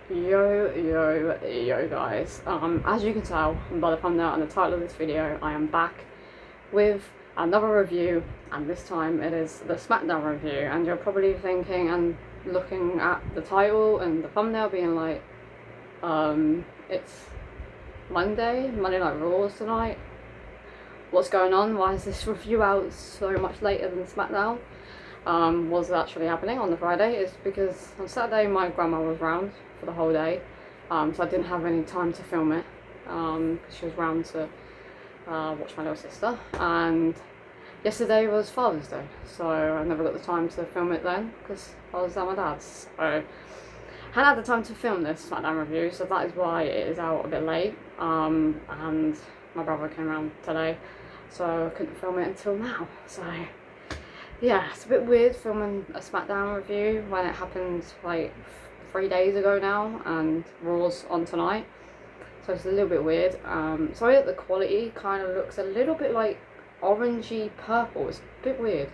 Yo guys, as you can tell by the thumbnail and the title of this video, I am back with another review, and this time it is the Smackdown review. And you're probably thinking and looking at the title and the thumbnail being like, it's Monday Night Raw tonight, what's going on? Why is this review out so much later than Smackdown? Was actually happening on the Friday is because on Saturday my grandma was round for the whole day, so I didn't have any time to film it, because she was round to watch my little sister, and yesterday was Father's Day, so I never got the time to film it then because I was at my dad's, so I hadn't had the time to film this Smackdown review, so that is why it is out a bit late, and my brother came around today, so I couldn't film it until now. So yeah, it's a bit weird filming a Smackdown review when it happened like 3 days ago now and Raw's on tonight, so it's a little bit weird. Sorry that the quality kind of looks a little bit like orangey purple, it's a bit weird.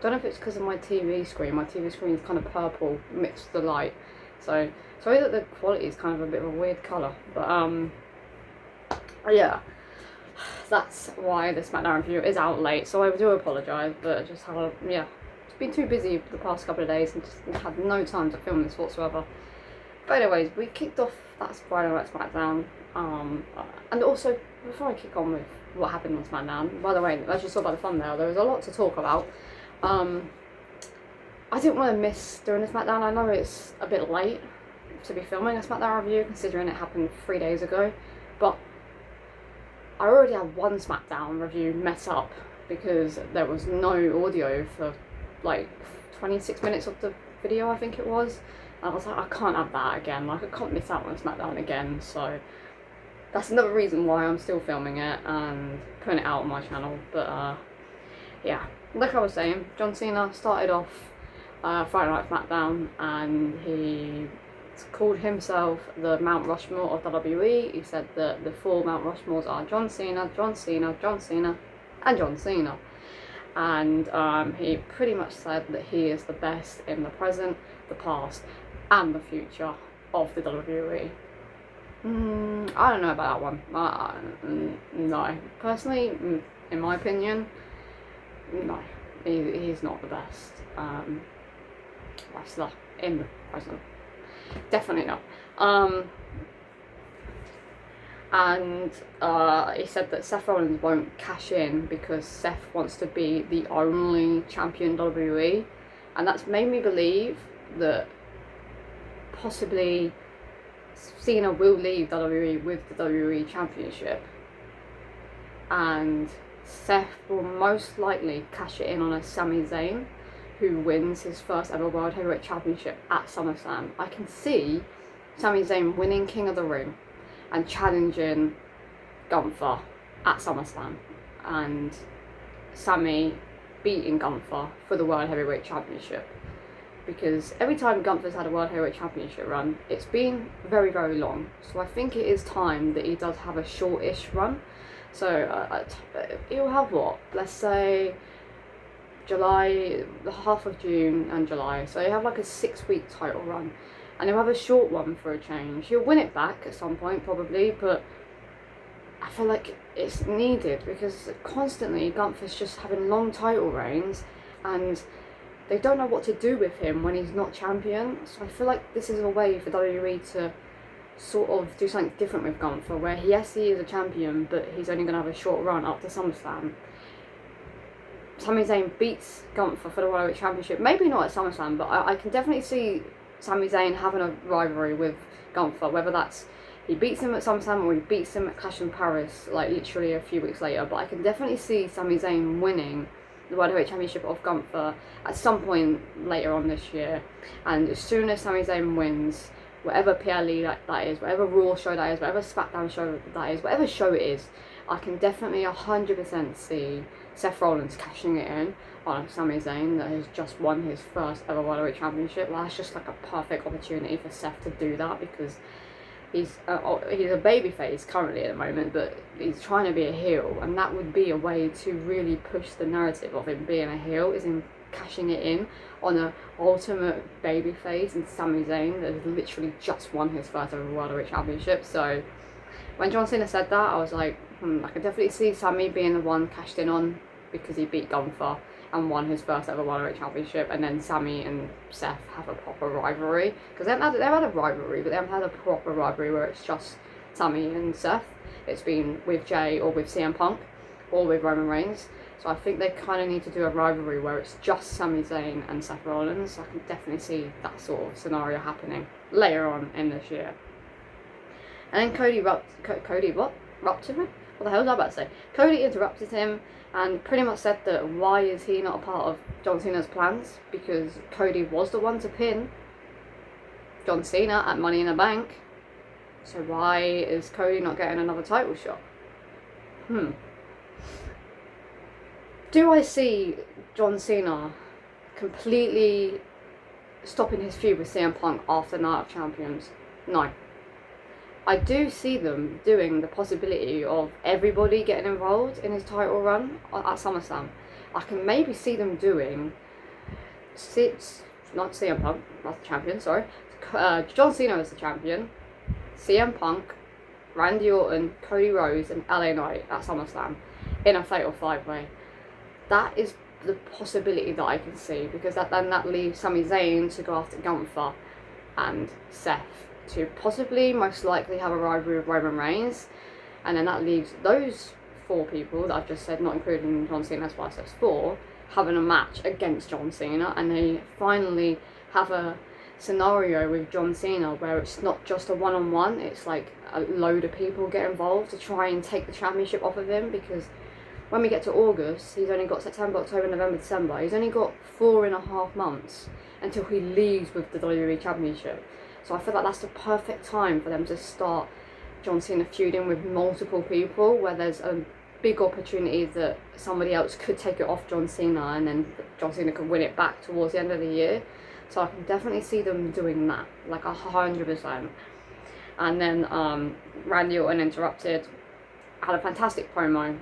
Don't know if it's because of my TV screen. My TV screen is kind of purple mixed with the light, so sorry that the quality is kind of a bit of a weird colour, but yeah, that's why the Smackdown review is out late, so I do apologise, but I just had it's been too busy the past couple of days and just had no time to film this whatsoever. But anyways, we kicked off that Friday Night Smackdown, and also before I kick on with what happened on Smackdown, by the way, as you saw by the thumbnail, there was a lot to talk about. I didn't want to miss doing a Smackdown. I know it's a bit late to be filming a Smackdown review considering it happened 3 days ago, but I already had one Smackdown review mess up because there was no audio for like 26 minutes of the video, I think it was, and I was like, I can't have that again, like I can't miss out on Smackdown again, so that's another reason why I'm still filming it and putting it out on my channel. But yeah, like I was saying, John Cena started off Friday Night Smackdown and he called himself the Mount Rushmore of WWE. He said that the 4 Mount Rushmores are John Cena, John Cena, John Cena, and John Cena. And he pretty much said that he is the best in the present, the past, and the future of the WWE. I don't know about that one. No. Personally, in my opinion, no. He's not the best wrestler in the present. Definitely not. And he said that Seth Rollins won't cash in because Seth wants to be the only champion WWE, and that's made me believe that possibly Cena will leave WWE with the WWE Championship, and Seth will most likely cash it in on a Sami Zayn, who wins his first ever World Heavyweight Championship at SummerSlam. I can see Sami Zayn winning King of the Ring and challenging Gunther at SummerSlam, and Sami beating Gunther for the World Heavyweight Championship. Because every time Gunther's had a World Heavyweight Championship run, it's been very, very long. So I think it is time that he does have a short-ish run. So he'll have what? Let's say July, the half of June and July, so he'll have like a 6-week title run, and he'll have a short one for a change. He'll win it back at some point probably, but I feel like it's needed because constantly Gunther's just having long title reigns and they don't know what to do with him when he's not champion. So I feel like this is a way for WWE to sort of do something different with Gunther, where yes, he is a champion, but he's only going to have a short run up to SummerSlam. Sami Zayn beats Gunther for the World Heavyweight Championship, maybe not at SummerSlam, but I can definitely see Sami Zayn having a rivalry with Gunther, whether that's he beats him at SummerSlam or he beats him at Clash in Paris, like literally a few weeks later. But I can definitely see Sami Zayn winning the World Heavyweight Championship of Gunther at some point later on this year. And as soon as Sami Zayn wins, whatever PLE that is, whatever Raw show that is, whatever Smackdown show that is, whatever show it is, I can definitely 100% see Seth Rollins cashing it in on Sami Zayn that has just won his first ever World Heavyweight Championship. Well, that's just like a perfect opportunity for Seth to do that, because he's a babyface currently at the moment, but he's trying to be a heel, and that would be a way to really push the narrative of him being a heel, is in cashing it in on an ultimate babyface and Sami Zayn that has literally just won his first ever World Heavyweight Championship. So when John Cena said that, I was like, I can definitely see Sami being the one cashed in on, because he beat Gunther and won his first ever World Heavyweight Championship, and then Sami and Seth have a proper rivalry, because they've had a rivalry, but they haven't had a proper rivalry where it's just Sami and Seth. It's been with Jay or with CM Punk or with Roman Reigns. So I think they kind of need to do a rivalry where it's just Sami Zayn and Seth Rollins. So I can definitely see that sort of scenario happening later on in this year. And then Cody interrupted me? What the hell was I about to say? Cody interrupted him and pretty much said that why is he not a part of John Cena's plans, because Cody was the one to pin John Cena at Money in the Bank. So why is Cody not getting another title shot? Do I see John Cena completely stopping his feud with CM Punk after Night of Champions? No. I do see them doing the possibility of everybody getting involved in his title run at SummerSlam. I can maybe see them doing not CM Punk, not the champion, sorry. John Cena as the champion, CM Punk, Randy Orton, Cody Rhodes and LA Knight at SummerSlam in a fatal 5-way. That is the possibility that I can see, because that leaves Sami Zayn to go after Gunther and Seth to possibly most likely have a rivalry with Roman Reigns, and then that leaves those 4 people that I've just said, not including John Cena, that's why I said 4, having a match against John Cena, and they finally have a scenario with John Cena where it's not just a one-on-one, it's like a load of people get involved to try and take the championship off of him, because when we get to August, he's only got September, October, November, December. He's only got 4.5 months until he leaves with the WWE Championship. So I feel like that's the perfect time for them to start John Cena feuding with multiple people, where there's a big opportunity that somebody else could take it off John Cena and then John Cena could win it back towards the end of the year. So I can definitely see them doing that, like 100%. And then Randy Orton interrupted, had a fantastic promo.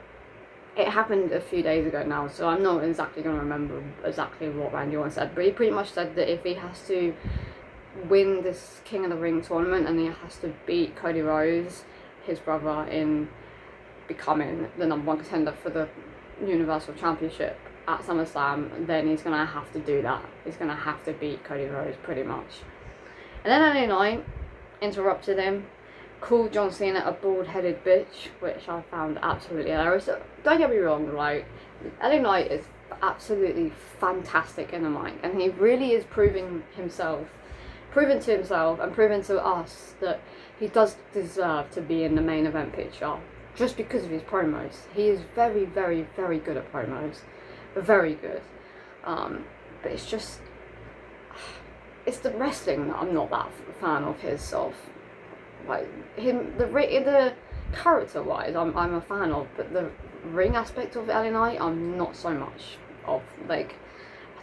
It happened a few days ago now, so I'm not exactly going to remember exactly what Randy Orton said, but he pretty much said that if he has to win this King of the Ring tournament and he has to beat Cody Rhodes, his brother, in becoming the #1 contender for the Universal Championship at SummerSlam, then he's going to have to do that. He's going to have to beat Cody Rhodes, pretty much. And then LA Knight interrupted him, called John Cena a bald-headed bitch, which I found absolutely hilarious. Don't get me wrong, like, LA Knight is absolutely fantastic in the mic, and he really is proving to himself and proving to us that he does deserve to be in the main event picture, just because of his promos. He is very, very, very good at promos. Very good. But it's just, it's the wrestling that I'm not that fan of his, of. Like him, the character-wise, I'm a fan of, but the ring aspect of LA Knight, I'm not so much of. Like,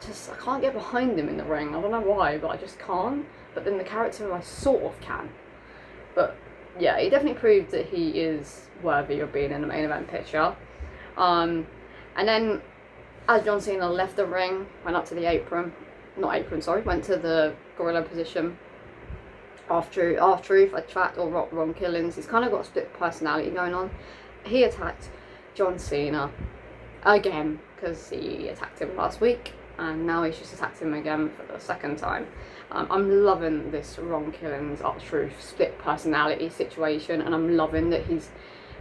I can't get behind him in the ring. I don't know why, but I just can't. But then the character, I sort of can. But yeah, he definitely proved that he is worthy of being in the main event picture. And then as John Cena left the ring, went up to the went to the gorilla position. R-Truth attacked or Ron Killings. He's kind of got a split personality going on. He attacked John Cena again, because he attacked him last week, and now he's just attacked him again for the second time. I'm loving this Ron Killings R-Truth split personality situation, and I'm loving that he's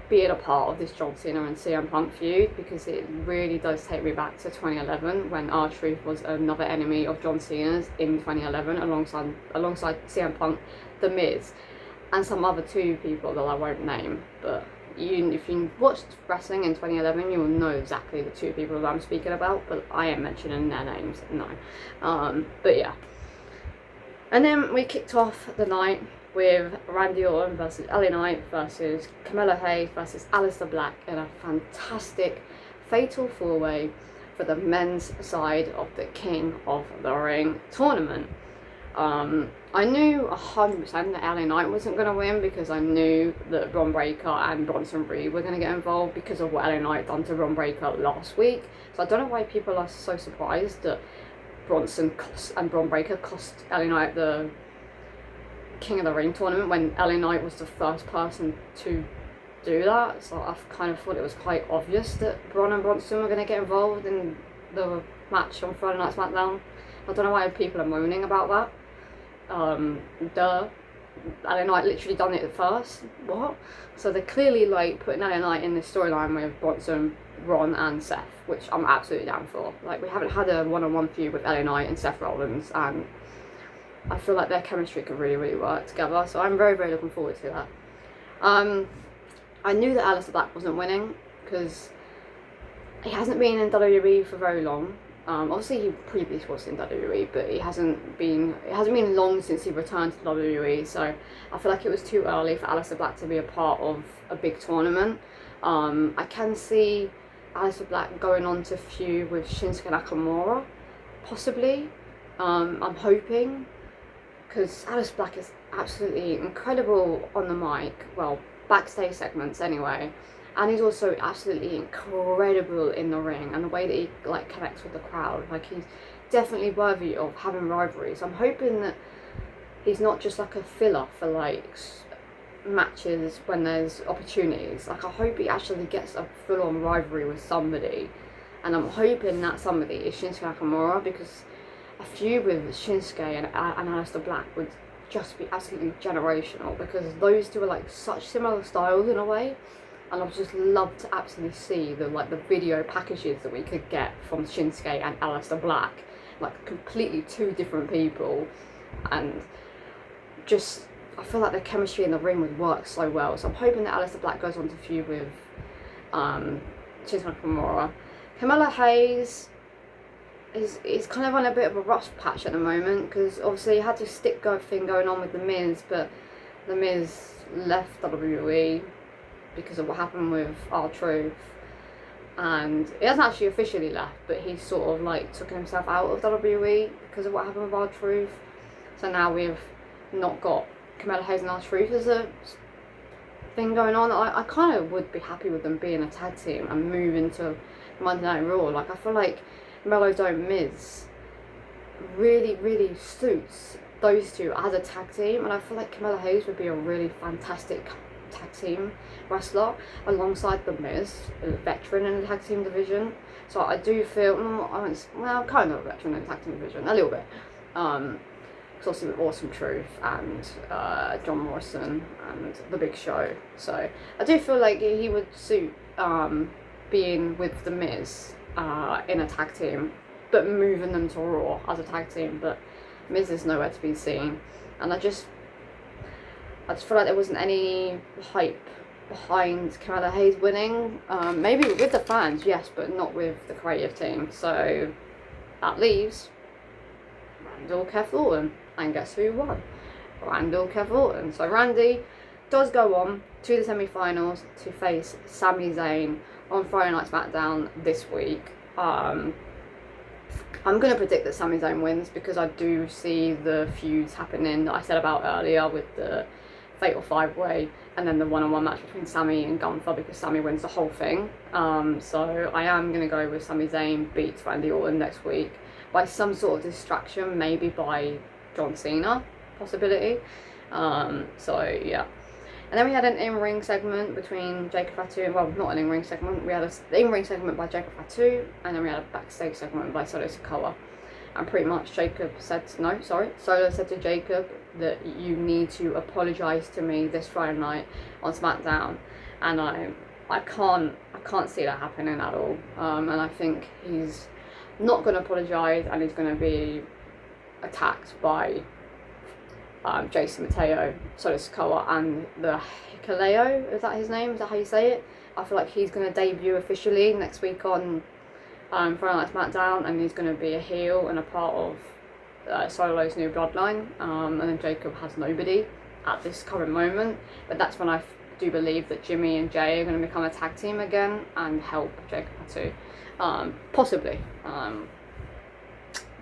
being a part of this John Cena and CM Punk feud, because it really does take me back to 2011 when R-Truth was another enemy of John Cena's in 2011 alongside CM Punk, The Miz, and some other 2 people that I won't name. But if you watched wrestling in 2011, you will know exactly the 2 people that I'm speaking about, but I ain't mentioning their names, no. But yeah. And then we kicked off the night with Randy Orton versus LA Knight versus Carmelo Hayes versus Aleister Black in a fantastic fatal 4-way for the men's side of the King of the Ring tournament. I knew 100% that LA Knight wasn't going to win because I knew that Bron Breakker and Bronson Reed were going to get involved because of what LA Knight done to Bron Breakker last week. So I don't know why people are so surprised that Bronson and Bron Breakker cost LA Knight the King of the Ring tournament when LA Knight was the first person to do that. So I kind of thought it was quite obvious that Bron and Bronson were going to get involved in the match on Friday Night Smackdown. I don't know why people are moaning about that. LA Knight literally done it first. What? So they're clearly like putting LA Knight in this storyline with Bronson, Ron and Seth, which I'm absolutely down for. Like, we haven't had a one-on-one feud with LA Knight and Seth Rollins, and I feel like their chemistry could really, really work together. So I'm very, very looking forward to that. I knew that Aleister Black wasn't winning because he hasn't been in WWE for very long. Obviously he previously was in WWE, but it hasn't been long since he returned to WWE, so I feel like it was too early for Aleister Black to be a part of a big tournament. I can see Aleister Black going on to feud with Shinsuke Nakamura, possibly. I'm hoping, because Aleister Black is absolutely incredible on the mic, well, backstage segments anyway. And he's also absolutely incredible in the ring, and the way that he like connects with the crowd, like he's definitely worthy of having rivalries. I'm hoping that he's not just like a filler for like matches when there's opportunities. Like, I hope he actually gets a full-on rivalry with somebody, and I'm hoping that somebody is Shinsuke Nakamura, because a feud with Shinsuke and Aleister Black would just be absolutely generational, because those two are like such similar styles in a way. And I would just love to absolutely see the video packages that we could get from Shinsuke and Aleister Black, like completely two different people, and just I feel like the chemistry in the ring would work so well. So I'm hoping that Aleister Black goes on to feud with Shinsuke Nakamura. Carmella Hayes is kind of on a bit of a rough patch at the moment, because obviously he had this stick thing going on with The Miz, but The Miz left WWE because of what happened with R-Truth, and he hasn't actually officially left, but he sort of like took himself out of WWE because of what happened with R-Truth. So now we've not got Carmella Hayes and R-Truth as a thing going on. I kind of would be happy with them being a tag team and move into Monday Night Raw. Like, I feel like Mellow Dome Miz really, really suits those two as a tag team, and I feel like Carmella Hayes would be a really fantastic tag team wrestler alongside The Miz, a veteran in the tag team division. So I do feel, well, kind of a veteran in the tag team division, a little bit. Because obviously with Awesome Truth and John Morrison and The Big Show. So I do feel like he would suit being with The Miz in a tag team, but moving them to Raw as a tag team. But Miz is nowhere to be seen, and I just feel like there wasn't any hype behind Carmella Hayes winning. Maybe with the fans, yes, but not with the creative team. So that leaves Randall Kev Orton, and guess who won? Randall Kev Orton. So Randy does go on to the semi-finals to face Sami Zayn on Friday Night Smackdown this week. I'm going to predict that Sami Zayn wins, because I do see the feuds happening that I said about earlier with the Fatal 5-Way and then the one-on-one match between Sami and Gunther, because Sami wins the whole thing. So I am going to go with Sami Zayn beats Randy Orton next week by some sort of distraction, maybe by John Cena, possibility. So yeah. And then we had an in-ring segment between Jacob Fatu, well, not an in-ring segment, we had an in-ring segment by Jacob Fatu, and then we had a backstage segment by Solo Sikoa. And pretty much Solo said to Jacob that you need to apologise to me this Friday night on SmackDown. And I can't see that happening at all. And I think he's not going to apologise, and he's going to be attacked by Jason Mateo, Solo Sikoa, and the Hikuleo, is that his name? Is that how you say it? I feel like he's going to debut officially next week on Friday Night SmackDown, and he's going to be a heel and a part of Solo's new bloodline. And then Jacob has nobody at this current moment, but that's when I do believe that Jimmy and Jay are going to become a tag team again and help Jacob Fatu, possibly.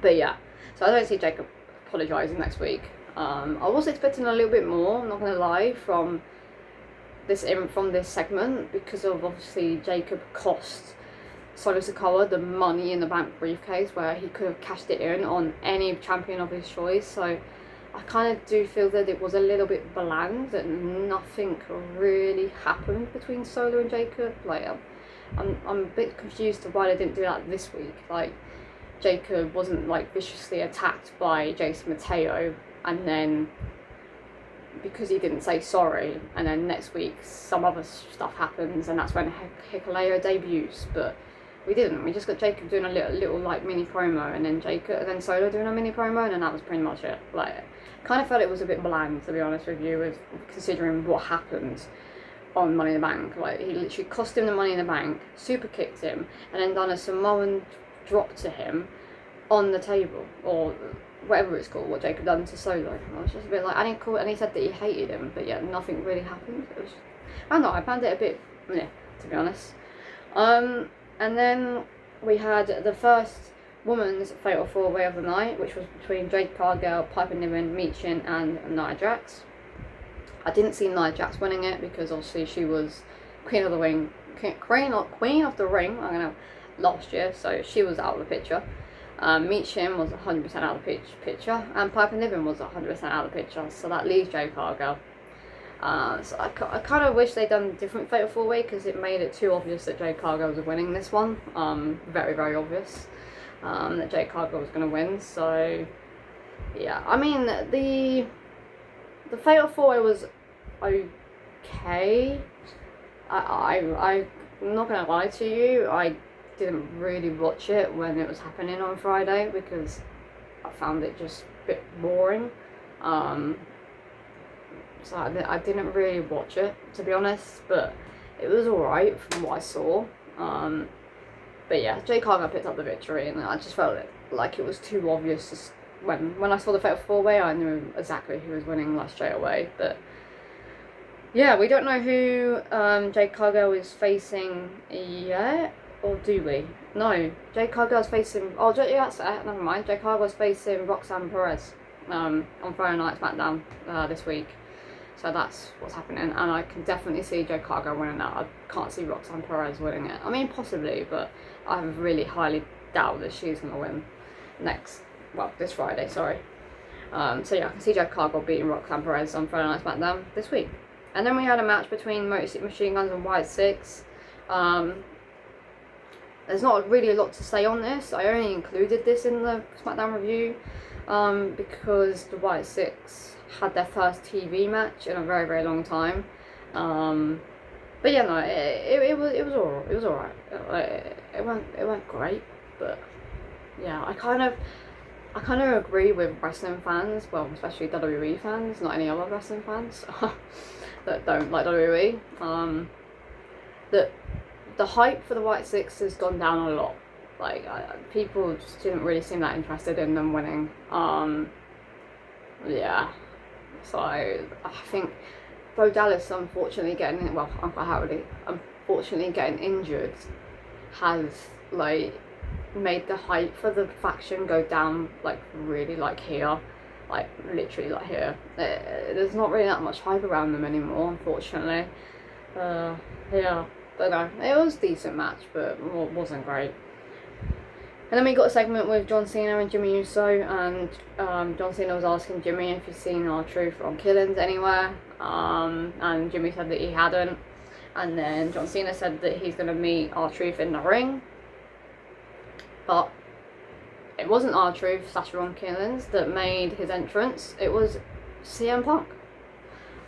But yeah, so I don't see Jacob apologising next week. I was expecting a little bit more, I'm not gonna lie, from this segment, because of obviously Jacob cost Solo Sikoa the Money in the Bank briefcase, where he could have cashed it in on any champion of his choice. So I kind of do feel that it was a little bit bland, that nothing really happened between Solo and Jacob. Like, I'm a bit confused to why they didn't do that this week. Like, Jacob wasn't like viciously attacked by Jason Mateo, and then because he didn't say sorry, and then next week some other stuff happens, and that's when Hikuleo debuts. But we didn't. We just got Jacob doing a little like mini promo, and then Solo doing a mini promo, and then that was pretty much it. Like, kind of felt it was a bit bland, to be honest with you, with considering what happened on Money in the Bank. Like, he literally cost him the Money in the Bank, super kicked him, and then done a Samoan drop to him on the table, or whatever it's called, what Jacob done to Solo. I was just a bit like, and he said that he hated him, but yeah, nothing really happened. It was, I don't know, I found it a bit, to be honest. And then we had the first women's fatal 4-way of the night, which was between Jade Cargill, Piper Niven, Michin, and Nia Jax. I didn't see Nia Jax winning it, because obviously she was Queen of the Ring last year, so she was out of the picture. Michin was 100% out of the picture, and Piper Niven was 100% out of the picture, so that leaves Jade Cargill. So I kind of wish they'd done a different fatal 4-way, because it made it too obvious that Jade Cargill was winning this one. Very, very obvious that Jade Cargill was going to win. So yeah, I mean, the fatal 4-way was okay. I'm not going to lie to you, I didn't really watch it when it was happening on Friday, because I found it just a bit boring. So I didn't really watch it, to be honest, but it was alright from what I saw. But yeah, Jade Cargill picked up the victory, and I just felt like it was too obvious. Just when I saw the fatal 4-way, I knew exactly who was winning like straight away. But yeah, we don't know who Jade Cargill is facing yet, or do we? No, Jade Cargill's facing. Oh, yeah, that's it. Never mind. Jade Cargill's facing Roxanne Perez on Friday Night Smackdown this week. So that's what's happening, and I can definitely see Jade Cargill winning that. I can't see Roxanne Perez winning it. I mean, possibly, but I really highly doubt that she's going to win this Friday, sorry. So yeah, I can see Jade Cargill beating Roxanne Perez on Friday Night Smackdown this week. And then we had a match between Motor City Machine Guns and White Six. There's not really a lot to say on this. I only included this in the Smackdown review because the White Six had their first TV match in a very, very long time. But yeah, no, it was alright. It went great, but yeah, I kind of agree with wrestling fans, well, especially WWE fans, not any other wrestling fans that don't like WWE. That the hype for the White Six has gone down a lot. Like, people just didn't really seem that interested in them winning. Yeah. So I think Bo Dallas, unfortunately getting injured, has like made the hype for the faction go down like really like here, like literally like here. There's not really that much hype around them anymore, unfortunately. Yeah, but no, it was a decent match, but wasn't great. And then we got a segment with John Cena and Jimmy Uso, and John Cena was asking Jimmy if he's seen R-Truth on Killings anywhere, and Jimmy said that he hadn't, and then John Cena said that he's going to meet R-Truth in the ring, but it wasn't R-Truth / on Killings that made his entrance, it was CM Punk.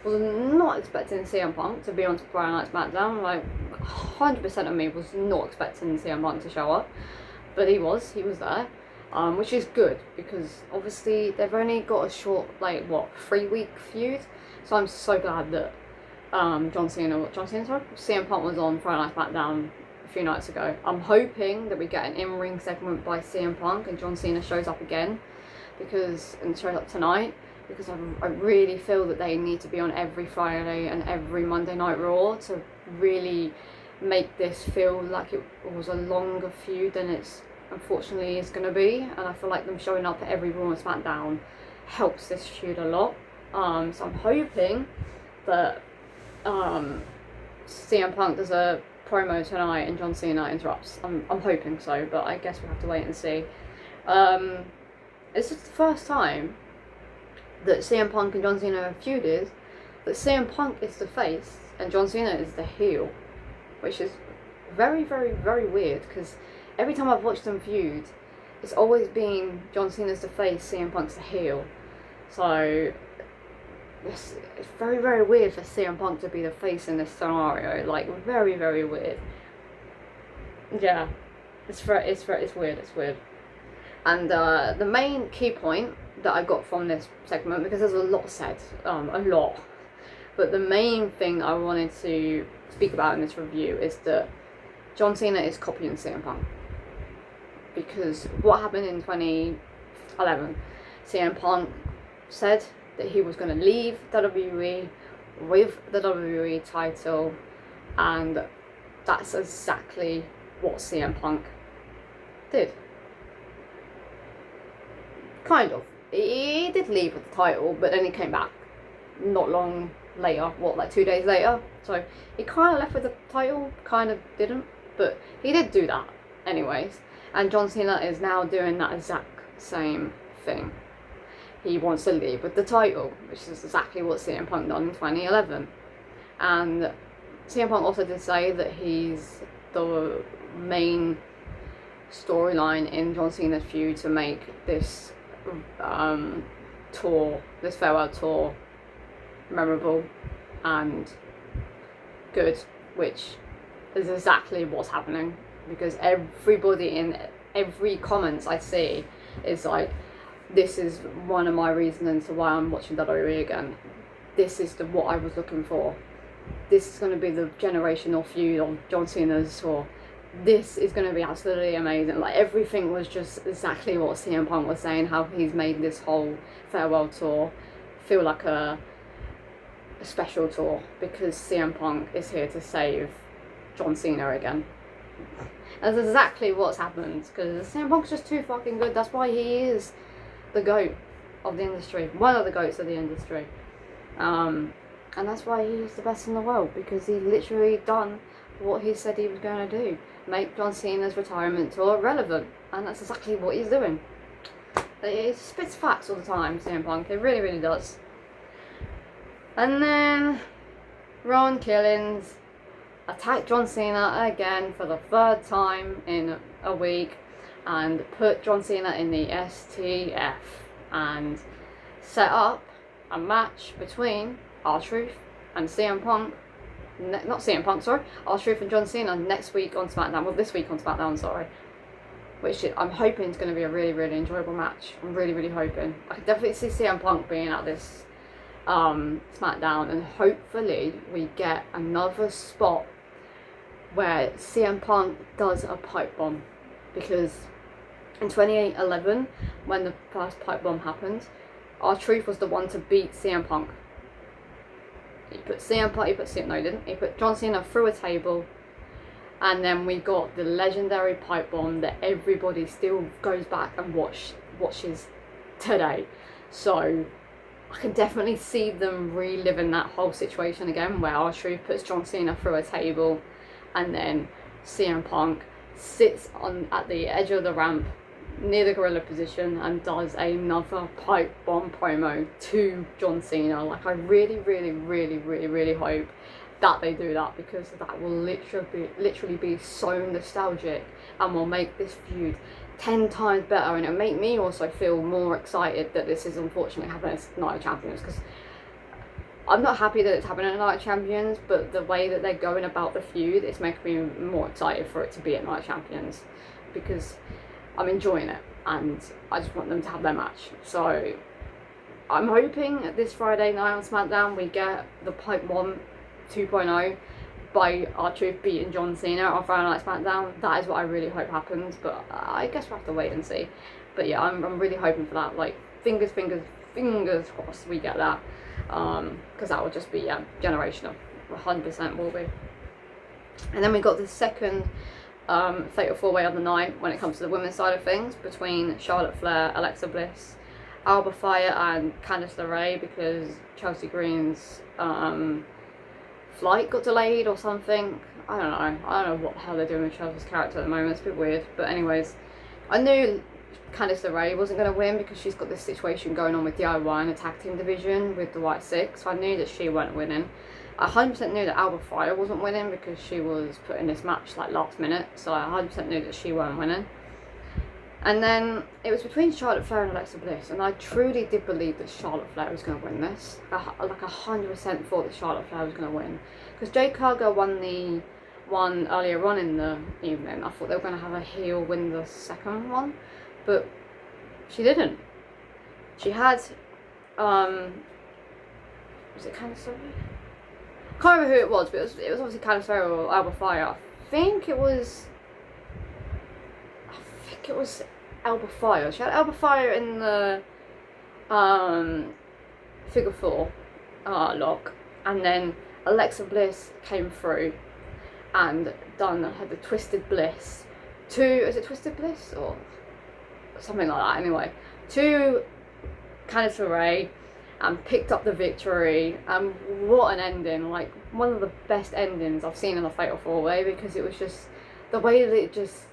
Was not expecting CM Punk to be on Friday Night Smackdown, like 100% of me was not expecting CM Punk to show up. But he was there, which is good, because obviously they've only got a short, 3-week feud. So I'm so glad that CM Punk was on Friday Night SmackDown a few nights ago. I'm hoping that we get an in-ring segment by CM Punk and John Cena shows up again, and shows up tonight, because I really feel that they need to be on every Friday and every Monday Night Raw to really make this feel like it was a longer feud than it's unfortunately is going to be. And I feel like them showing up at every Raw and SmackDown helps this feud a lot. So I'm hoping that CM Punk does a promo tonight and John Cena interrupts. I'm hoping so, but I guess we'll have to wait and see. It's just the first time that CM Punk and John Cena have feuded that CM Punk is the face and John Cena is the heel, which is very, very, very weird, because every time I've watched them feud, it's always been John Cena's the face, CM Punk's the heel. So it's very, very weird for CM Punk to be the face in this scenario. Like, very, very weird. Yeah, it's weird. It's weird. And the main key point that I got from this segment, because there's a lot said, a lot, but the main thing I wanted to speak about in this review is that John Cena is copying CM Punk. Because what happened in 2011, CM Punk said that he was going to leave WWE with the WWE title, and that's exactly what CM Punk did. Kind of. He did leave with the title, but then he came back not long later, like 2 days later. So he kind of left with the title, kind of didn't, but he did do that anyways. And John Cena is now doing that exact same thing. He wants to leave with the title, which is exactly what CM Punk done in 2011. And CM Punk also did say that he's the main storyline in John Cena's feud to make this tour, this farewell tour, memorable and good, which is exactly what's happening, because everybody in every comments I see is like, this is one of my reasons to why I'm watching WWE again. This is what I was looking for. This is going to be the generational feud of John Cena's tour. This is going to be absolutely amazing. Like, everything was just exactly what CM Punk was saying, how he's made this whole farewell tour feel like a special tour, because CM Punk is here to save John Cena again. That's exactly what's happened, because CM Punk's just too fucking good. That's why he is the GOAT of the industry, one of the GOATs of the industry. And that's why he's the best in the world, because he literally done what he said he was going to do, make John Cena's retirement tour relevant, and that's exactly what he's doing. He spits facts all the time, CM Punk, it really, really does. And then Ron Killings attacked John Cena again for the third time in a week, and put John Cena in the STF, and set up a match between R-Truth and CM Punk, not CM Punk, sorry, R-Truth and John Cena next week on Smackdown, well, this week on Smackdown, sorry, which I'm hoping is going to be a really, really enjoyable match. I'm really, really hoping. I could definitely see CM Punk being at this Smackdown, and hopefully we get another spot where CM Punk does a pipe bomb, because in 2011, when the first pipe bomb happened, R-Truth was the one to beat CM Punk. He put John Cena through a table, and then we got the legendary pipe bomb that everybody still goes back and watches today. So I can definitely see them reliving that whole situation again, where R-Truth puts John Cena through a table, and then CM Punk sits at the edge of the ramp near the gorilla position and does another pipe bomb promo to John Cena. Like, I really, really, really, really, really hope that they do that, because that will literally be so nostalgic and will make this feud 10 times better, and it'll make me also feel more excited that this is unfortunately happening at Night of Champions, because I'm not happy that it's happening at Night of Champions, but the way that they're going about the feud, it's making me more excited for it to be at Night of Champions, because I'm enjoying it and I just want them to have their match. So I'm hoping this Friday night on Smackdown we get the Pipe Bomb 2.0 by R-Truth beating John Cena on Friday Night Smackdown. That is what I really hope happens, but I guess we'll have to wait and see. But yeah, I'm really hoping for that. Like, fingers crossed we get that, because that will just be generational. 100% will be. And then we got the second fatal four-way of the night when it comes to the women's side of things, between Charlotte Flair, Alexa Bliss Alba Fire and Candice LeRae, because Chelsea Green's flight got delayed or something. I don't know what the hell they're doing with Chelsea's character at the moment. It's a bit weird. But anyways, I knew Candice LeRae wasn't going to win because she's got this situation going on with DIY in the tag team division with the White Six. So I knew that she weren't winning. I 100% knew that Alba Fire wasn't winning because she was put in this match like last minute. So I 100% knew that she weren't winning. And then it was between Charlotte Flair and Alexa Bliss, and I truly did believe that Charlotte Flair was going to win this. Like 100% thought that Charlotte Flair was going to win, because Jade Cargill won the one earlier on in the evening. I thought they were going to have a heel win the second one, but she didn't. She had was it Candice LeRae? I can't remember who it was, but it was obviously Candice LeRae or Alba Fire. I think it was Alba Fire. She had Alba Fire in the figure 4 lock, and then Alexa Bliss came through and had the Twisted Bliss is it Twisted Bliss or something like that, anyway, to Candice LeRae, and picked up the victory. And what an ending, like one of the best endings I've seen in a Fatal 4-Way, because it was just the way that it just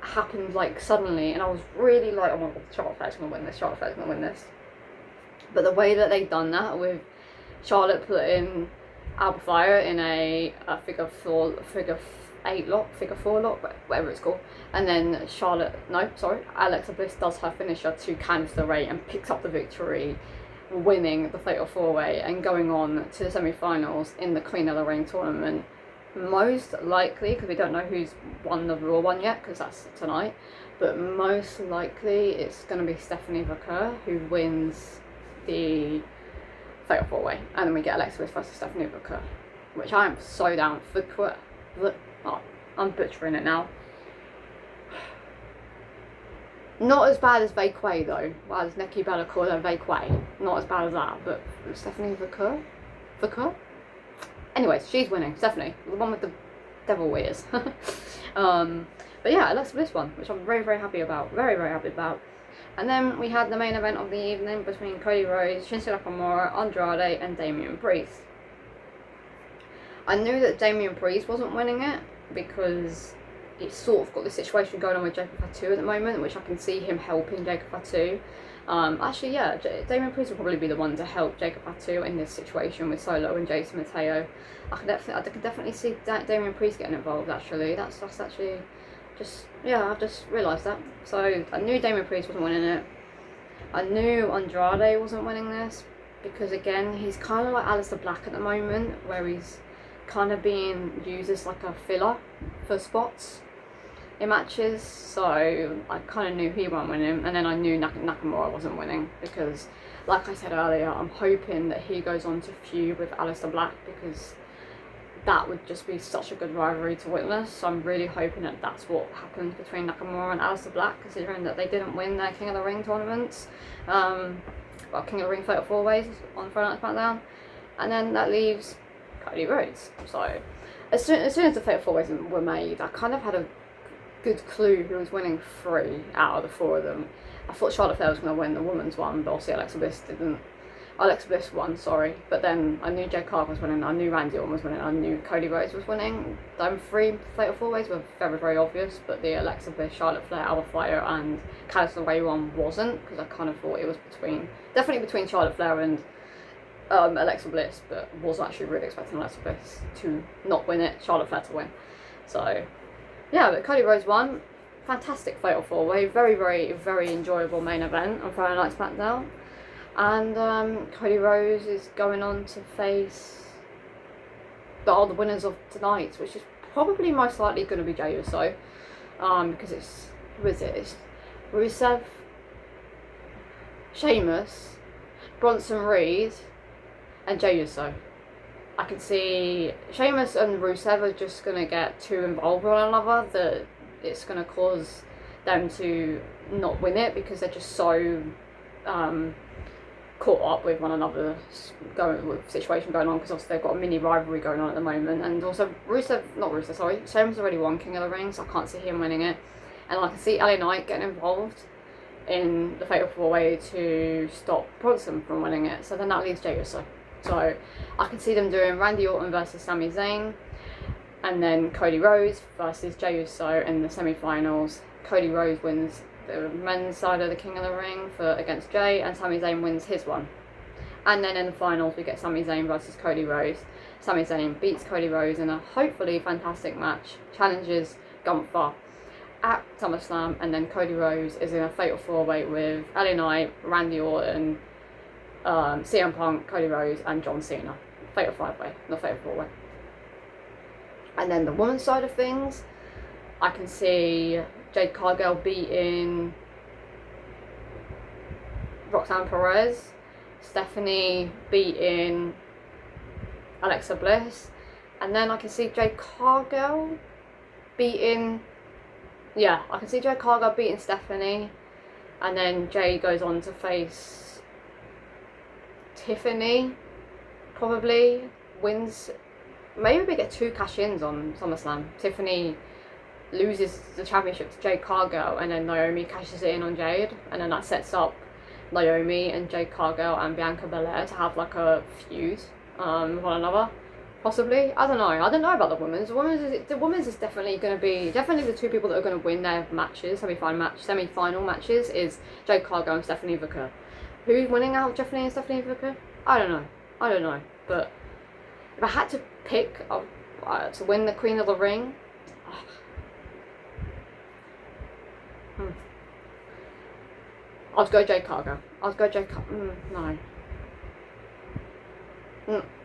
happened like suddenly, and I was really like, oh my god, Charlotte Flair's gonna win this. But the way that they've done that, with Charlotte putting Alba Fire in a figure 4 lock, whatever it's called, and then Alexa Bliss does her finisher to Candice LeRae and picks up the victory, winning the Fatal 4-Way and going on to the semi-finals in the Queen of the Ring tournament. Most likely, because we don't know who's won the Raw one yet, because that's tonight, but most likely it's going to be Stephanie Vaquer who wins the Fatal 4-Way, and then we get Alexa Bliss versus Stephanie Vaquer, which I am so down for. I'm butchering it now. Not as bad as Vaquer though, as Nikki Bella called her Vaquer. Not as bad as that, but Stephanie Vaquer? Anyways, she's winning, Stephanie, the one with the devil ears. But yeah, Alexa Bliss won, which I'm very, very happy about. Very, very happy about. And then we had the main event of the evening between Cody Rhodes, Shinsuke Nakamura, Andrade, and Damian Priest. I knew that Damian Priest wasn't winning it because it's sort of got the situation going on with Jacob Fatu at the moment, which I can see him helping Jacob Fatu. Actually, yeah, Damian Priest will probably be the one to help Jacob Fatu in this situation with Solo and Jason Mateo. I can definitely see Damian Priest getting involved. Actually, that's actually just, yeah, I've just realised that. So I knew Damian Priest wasn't winning it. I knew Andrade wasn't winning this because, again, he's kind of like Aleister Black at the moment, where he's kind of being used as like a filler for spots in matches. So I kind of knew he wasn't winning, and then I knew Nakamura wasn't winning because, like I said earlier, I'm hoping that he goes on to feud with Aleister Black, because that would just be such a good rivalry to witness. So I'm really hoping that that's what happens between Nakamura and Aleister Black, considering that they didn't win their King of the Ring tournaments, King of the Ring Fatal 4-Ways on Friday Night SmackDown, and then that leaves Cody Rhodes. So as soon as the Fatal 4-Ways were made, I kind of had a good clue who was winning 3 out of the 4 of them. I thought Charlotte Flair was going to win the women's one, but obviously Alexa Bliss didn't. Alexa Bliss won, sorry, but then I knew Jade Cargill was winning, I knew Randy Orton was winning, I knew Cody Rhodes was winning. Them 3 Fatal 4-Ways were very, very obvious, but the Alexa Bliss, Charlotte Flair, Alba Fire, and Candice LeRae one wasn't, because I kind of thought it was definitely between Charlotte Flair and Alexa Bliss, but was actually really expecting Alexa Bliss to not win it, Charlotte Flair to win. So yeah, but Cody Rhodes won. Fantastic Fatal 4-Way, very, very, very enjoyable main event on Friday Night SmackDown. And Cody Rhodes is going on to face the winners of tonight, which is probably most likely going to be Jey Uso, because it's Rusev, Sheamus, Bronson Reed, and Jey Uso. I can see Sheamus and Rusev are just going to get too involved with one another that it's going to cause them to not win it, because they're just so caught up with one another, situation going on, because obviously they've got a mini rivalry going on at the moment. And also Sheamus already won King of the Ring, so I can't see him winning it. And I can see LA Knight getting involved in the Fatal 4-Way to stop Bronson from winning it. So then that leaves Jey Uso. So I can see them doing Randy Orton versus Sami Zayn, and then Cody Rhodes versus Jey Uso in the semi-finals. Cody Rhodes wins the men's side of the King of the Ring against Jey, and Sami Zayn wins his one. And then in the finals we get Sami Zayn versus Cody Rhodes. Sami Zayn beats Cody Rhodes in a hopefully fantastic match, challenges Gunther at SummerSlam, and then Cody Rhodes is in a Fatal 4-Way with LA Knight, Randy Orton, CM Punk, Cody Rhodes and John Cena. Fatal 5-Way, not Fatal 4-Way. And then the women's side of things, I can see Jade Cargill beating Roxanne Perez, Stephanie beating Alexa Bliss, and then I can see Jade Cargill beating Stephanie, and then Jade goes on to face Tiffany, probably wins. Maybe we get 2 cash-ins on SummerSlam. Tiffany loses the championship to Jade Cargill, and then Naomi cashes it in on Jade, and then that sets up Naomi and Jade Cargill and Bianca Belair to have like a feud with one another. Possibly. I don't know about the women's. The women's is definitely going to be the 2 people that are going to win their matches, semi-final matches, is Jade Cargill and Stephanie Booker. Who's winning out of Stephanie and Stephanie Booker? I don't know. But if I had to pick to win the Queen of the Ring, I'd go Jade Cargill.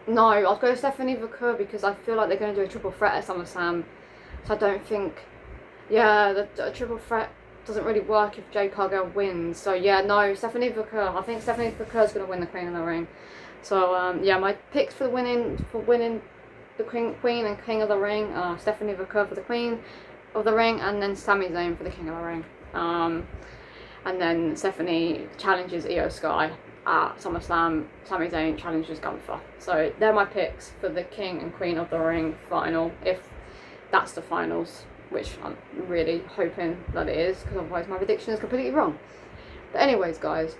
No, I'll go Stephanie Booker because I feel like they're going to do a triple threat at SummerSlam. So I don't think, the triple threat doesn't really work if Jade Cargill wins. So yeah, no, Stephanie Booker. I think Stephanie Booker is going to win the Queen of the Ring. So my picks for winning the Queen and King of the Ring are Stephanie Booker for the Queen of the Ring, and then Sami Zayn for the King of the Ring. And then Stephanie challenges Io Sky at SummerSlam. Sami Zayn challenges Gunther. So they're my picks for the King and Queen of the Ring final, if that's the finals, which I'm really hoping that it is, because otherwise my prediction is completely wrong. But anyways, guys,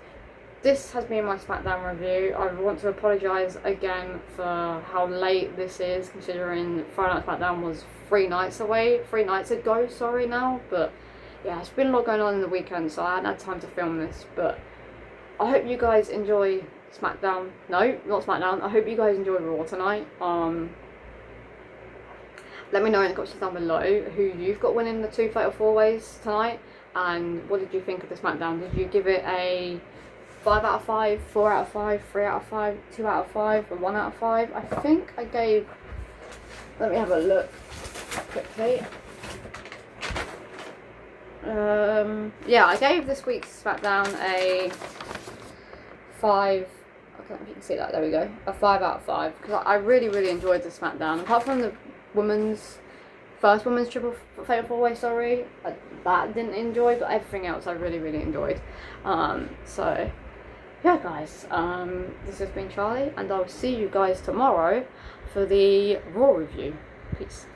this has been my Smackdown review. I want to apologise again for how late this is, considering Friday Night Smackdown was 3 nights ago, sorry now, but yeah, it's been a lot going on in the weekend, so I hadn't had time to film this. But I hope you guys enjoy SmackDown. No, not SmackDown. I hope you guys enjoy Raw tonight. Let me know in the comments down below who you've got winning the 2 Fatal 4-Ways tonight, and what did you think of the SmackDown? Did you give it a 5 out of 5, 4 out of 5, 3 out of 5, 2 out of 5, or 1 out of 5? I think I gave, let me have a look quickly. Yeah, I gave this week's SmackDown a 5. I don't know if you can see that. There we go. A 5 out of 5, because I really enjoyed the SmackDown. Apart from the first women's triple Fatal 4-Way, sorry, that didn't enjoy, but everything else I really enjoyed. So yeah, guys, this has been Charlie, and I'll see you guys tomorrow for the Raw review. Peace.